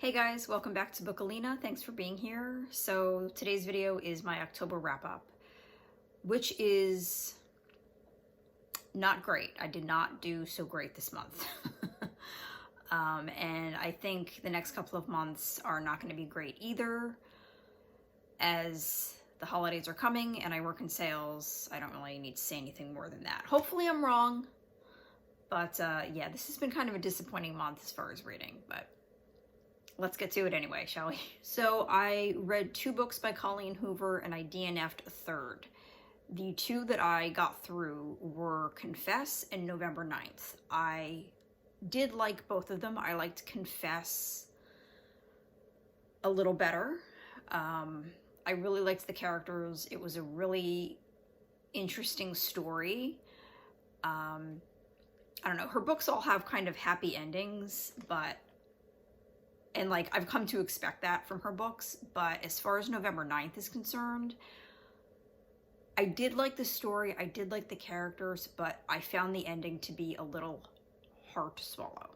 Hey guys, welcome back to Bookalina. Thanks for being here. So today's video is my October wrap-up, which is not great. I did not do so great this month. And I think the next couple of months are not going to be great either, as the holidays are coming and I work in sales. I don't really need to say anything more than that. Hopefully I'm wrong, but yeah, this has been kind of a disappointing month as far as reading, but let's get to it anyway, shall we? So I read 2 books by Colleen Hoover and I DNF'd a third. The 2 that I got through were Confess and November 9th. I did like both of them. I liked Confess a little better. I really liked the characters. It was a really interesting story. I don't know, her books all have kind of happy endings, and like I've come to expect that from her books, but as far as November 9th is concerned, I did like the story, I did like the characters, but I found the ending to be a little hard to swallow.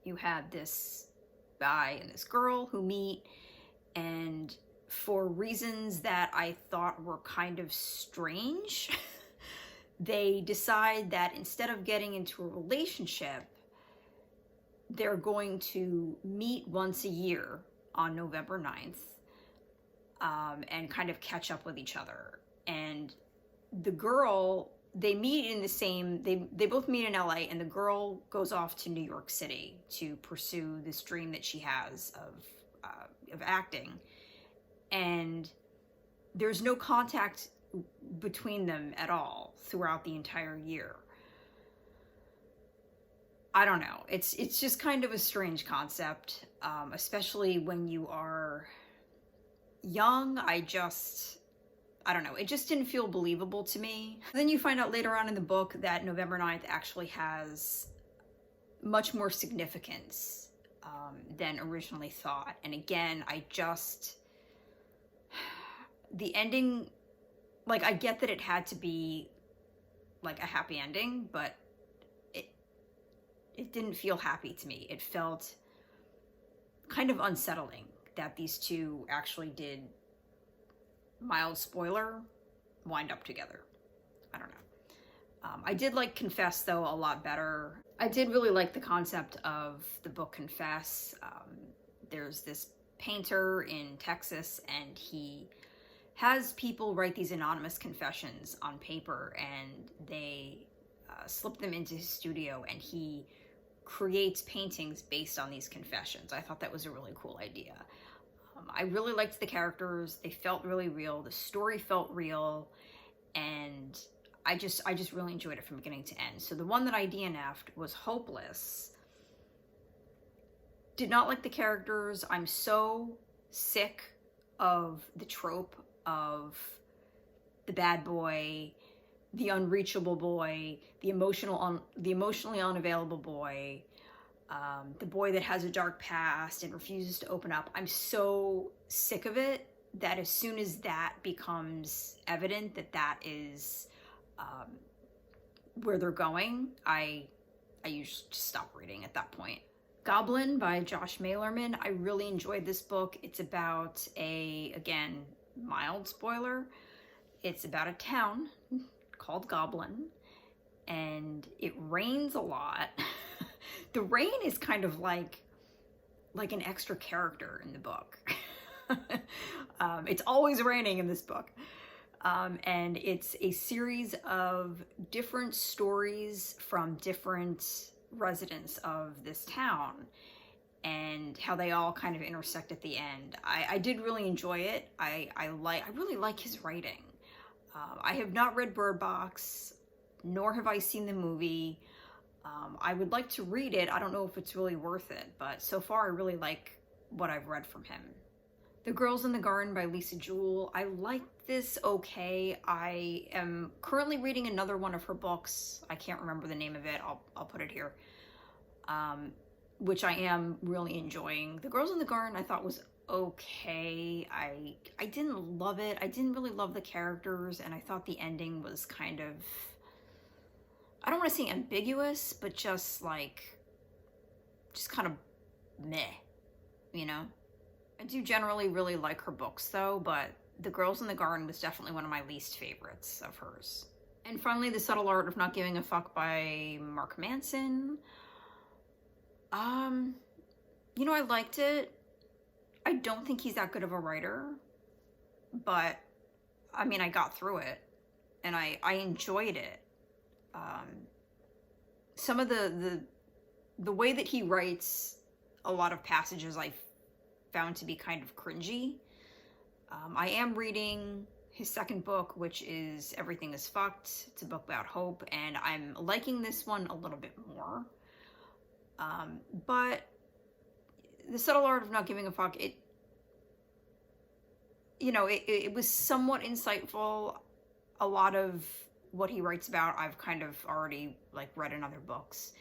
You had this guy and this girl who meet, and for reasons that I thought were kind of strange, they decide that instead of getting into a relationship, they're going to meet once a year on November 9th and kind of catch up with each other. And the girl, they meet in the same, they both meet in LA, and the girl goes off to New York City to pursue this dream that she has of acting. And there's no contact between them at all throughout the entire year. I don't know. It's just kind of a strange concept, especially when you are young. I don't know. It just didn't feel believable to me. Then you find out later on in the book that November 9th actually has much more significance than originally thought. And again, the ending, like, I get that it had to be like a happy ending, but it didn't feel happy to me. It felt kind of unsettling that these 2 actually did, mild spoiler, wind up together. I don't know. I did like Confess, though, a lot better. I did really like the concept of the book Confess. There's this painter in Texas, and he has people write these anonymous confessions on paper, and they slip them into his studio, and he creates paintings based on these confessions. I thought that was a really cool idea. I really liked the characters. They felt really real. The story felt real, and I just really enjoyed it from beginning to end. So the one that I DNF'd was Hopeless. Did not like the characters. I'm so sick of the trope of the bad boy, the unreachable boy, the emotionally unavailable boy, the boy that has a dark past and refuses to open up. I'm so sick of it that as soon as that becomes evident that that is where they're going, I usually just stop reading at that point. Goblin by Josh Malerman. I really enjoyed this book. It's about again, mild spoiler, it's about a town called Goblin, and it rains a lot. The rain is kind of like an extra character in the book. It's always raining in this book. And it's a series of different stories from different residents of this town, and how they all kind of intersect at the end. I did really enjoy it. I really like his writing. I have not read Bird Box, nor have I seen the movie. I would like to read it. I don't know if it's really worth it, but so far I really like what I've read from him. The Girls in the Garden by Lisa Jewell. I like this okay. I am currently reading another one of her books. I can't remember the name of it. I'll put it here. Which I am really enjoying. The Girls in the Garden I thought was okay. I didn't love it. I didn't really love the characters, and I thought the ending was kind of, I don't want to say ambiguous, but just like just kind of meh, you know? I do generally really like her books though, but The Girls in the Garden was definitely one of my least favorites of hers. And finally, The Subtle Art of Not Giving a Fuck by Mark Manson. You know, I liked it. I don't think he's that good of a writer, but I mean, I got through it and I enjoyed it. Some of the way that he writes a lot of passages I found to be kind of cringy. I am reading his second book, which is Everything is Fucked. It's a book about hope, and I'm liking this one a little bit more. But The Subtle Art of Not Giving a Fuck, it was somewhat insightful. A lot of what he writes about, I've kind of already like read in other books,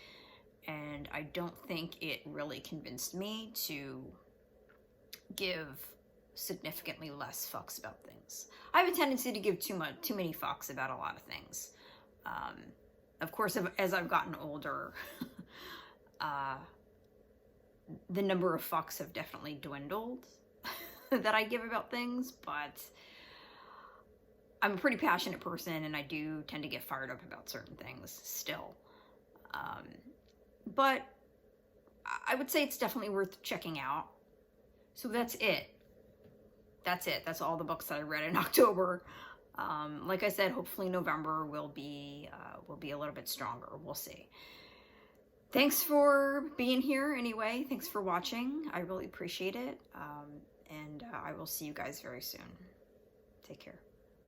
and I don't think it really convinced me to give significantly less fucks about things. I have a tendency to give too many fucks about a lot of things. Of course, as I've gotten older, the number of fucks have definitely dwindled that I give about things, but I'm a pretty passionate person and I do tend to get fired up about certain things still. But I would say it's definitely worth checking out. So that's it. That's all the books that I read in October. Like I said, hopefully November will be a little bit stronger. We'll see. Thanks for being here anyway. Thanks for watching. I really appreciate it. And I will see you guys very soon. Take care.